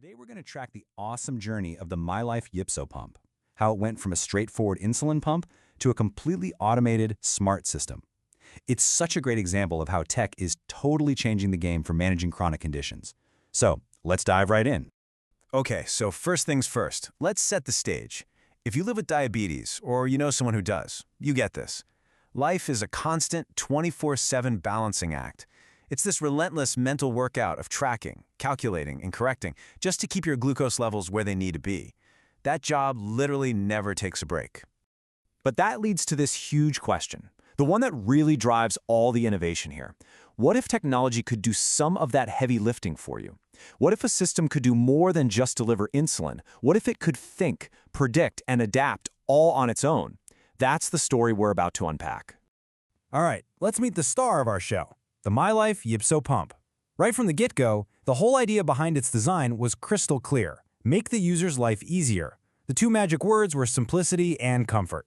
Today we're going to track the awesome journey of the MyLife YpsoPump, how it went from a straightforward insulin pump to a completely automated, smart system. It's such a great example of how tech is totally changing the game for managing chronic conditions. So, let's dive right in. Okay, so first things first, let's set the stage. If you live with diabetes, or you know someone who does, you get this. Life is a constant 24/7 balancing act. It's this relentless mental workout of tracking, calculating, and correcting just to keep your glucose levels where they need to be. That job literally never takes a break. But that leads to this huge question, the one that really drives all the innovation here. What if technology could do some of that heavy lifting for you? What if a system could do more than just deliver insulin? What if it could think, predict, and adapt all on its own? That's the story we're about to unpack. All right, let's meet the star of our show, the MyLife YpsoPump. Right from the get-go, the whole idea behind its design was crystal clear: make the user's life easier. The two magic words were simplicity and comfort.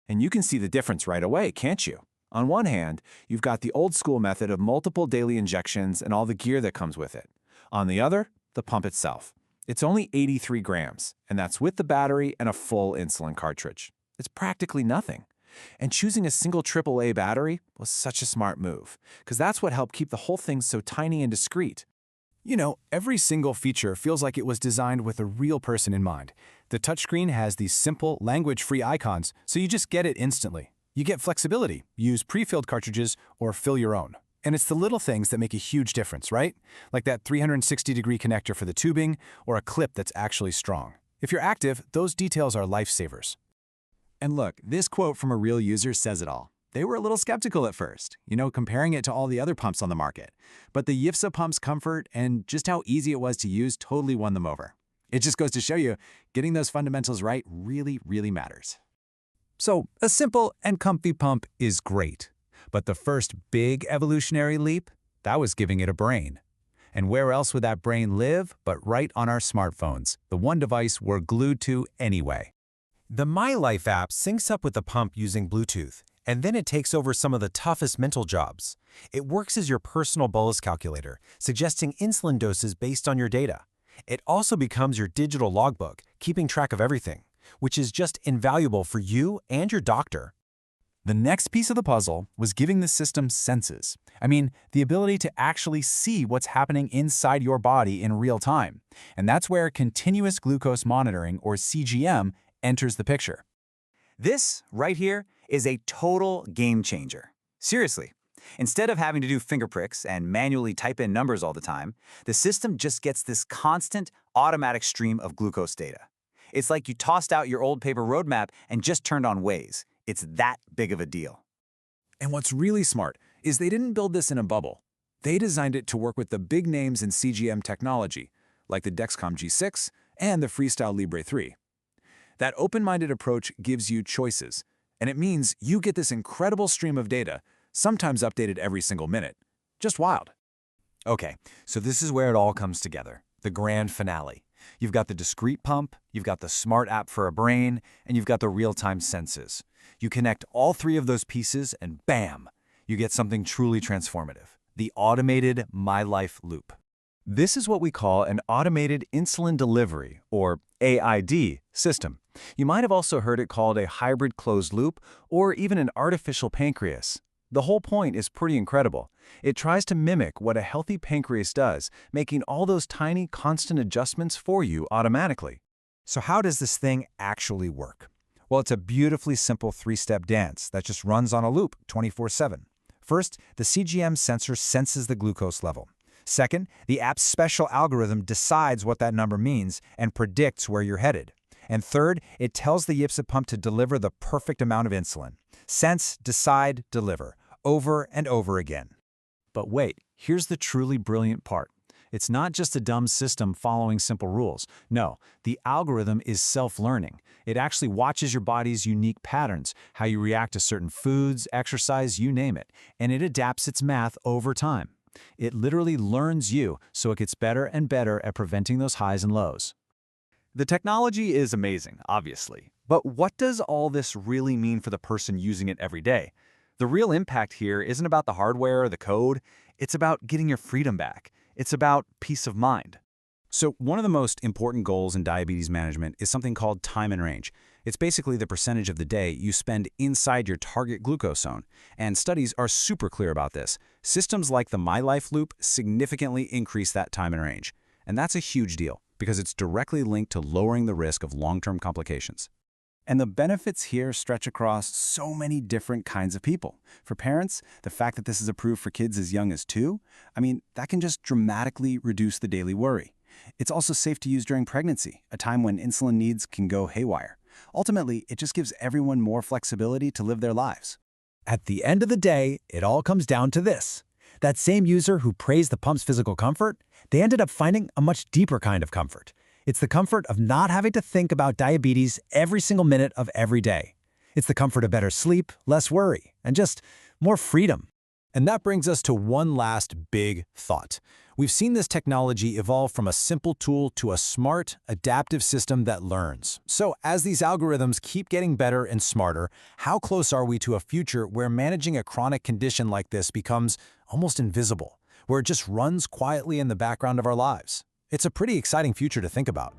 And you can see the difference right away, can't you? On one hand, you've got the old school method of multiple daily injections and all the gear that comes with it. On the other, the pump itself. It's only 83 grams, and that's with the battery and a full insulin cartridge. It's practically nothing. And choosing a single AAA battery was such a smart move, because that's what helped keep the whole thing so tiny and discreet. You know, every single feature feels like it was designed with a real person in mind. The touchscreen has these simple, language-free icons, so you just get it instantly. You get flexibility, use pre-filled cartridges, or fill your own. And it's the little things that make a huge difference, right? Like that 360-degree connector for the tubing, or a clip that's actually strong. If you're active, those details are lifesavers. And look, this quote from a real user says it all. They were a little skeptical at first, comparing it to all the other pumps on the market. But the YpsoPump's comfort and just how easy it was to use totally won them over. It just goes to show you, getting those fundamentals right really, really matters. So, a simple and comfy pump is great. But the first big evolutionary leap, that was giving it a brain. And where else would that brain live but right on our smartphones, the one device we're glued to anyway? The MyLife app syncs up with the pump using Bluetooth, and then it takes over some of the toughest mental jobs. It works as your personal bolus calculator, suggesting insulin doses based on your data. It also becomes your digital logbook, keeping track of everything, which is just invaluable for you and your doctor. The next piece of the puzzle was giving the system senses. I mean, the ability to actually see what's happening inside your body in real time. And that's where continuous glucose monitoring, or CGM, enters the picture. This, right here, is a total game changer. Seriously. Instead of having to do finger pricks and manually type in numbers all the time, the system just gets this constant, automatic stream of glucose data. It's like you tossed out your old paper roadmap and just turned on Waze. It's that big of a deal. And what's really smart is they didn't build this in a bubble. They designed it to work with the big names in CGM technology, like the Dexcom G6 and the Freestyle Libre 3. That open-minded approach gives you choices, and it means you get this incredible stream of data, sometimes updated every single minute. Just wild. Okay, so this is where it all comes together, the grand finale. You've got the discrete pump, you've got the smart app for a brain, and you've got the real-time senses. You connect all three of those pieces, and bam, you get something truly transformative, the automated MyLife loop. This is what we call an automated insulin delivery, or AID, system. You might have also heard it called a hybrid closed loop or even an artificial pancreas. The whole point is pretty incredible. It tries to mimic what a healthy pancreas does, making all those tiny, constant adjustments for you automatically. So how does this thing actually work? Well, it's a beautifully simple three-step dance that just runs on a loop 24/7. First, the CGM sensor senses the glucose level. Second, the app's special algorithm decides what that number means and predicts where you're headed. And third, it tells the YpsoPump to deliver the perfect amount of insulin. Sense, decide, deliver, over and over again. But wait, here's the truly brilliant part. It's not just a dumb system following simple rules. No, the algorithm is self-learning. It actually watches your body's unique patterns, how you react to certain foods, exercise, you name it, and it adapts its math over time. It literally learns you, so it gets better and better at preventing those highs and lows. The technology is amazing, obviously. But what does all this really mean for the person using it every day? The real impact here isn't about the hardware or the code. It's about getting your freedom back. It's about peace of mind. So one of the most important goals in diabetes management is something called time in range. It's basically the percentage of the day you spend inside your target glucose zone. And studies are super clear about this. Systems like the MyLife loop significantly increase that time in range. And that's a huge deal because it's directly linked to lowering the risk of long-term complications. And the benefits here stretch across so many different kinds of people. For parents, the fact that this is approved for kids as young as 2, that can just dramatically reduce the daily worry. It's also safe to use during pregnancy, a time when insulin needs can go haywire. Ultimately, it just gives everyone more flexibility to live their lives. At the end of the day, it all comes down to this. That same user who praised the pump's physical comfort, they ended up finding a much deeper kind of comfort. It's the comfort of not having to think about diabetes every single minute of every day. It's the comfort of better sleep, less worry, and just more freedom. And that brings us to one last big thought. We've seen this technology evolve from a simple tool to a smart, adaptive system that learns. So as these algorithms keep getting better and smarter, how close are we to a future where managing a chronic condition like this becomes almost invisible, where it just runs quietly in the background of our lives? It's a pretty exciting future to think about.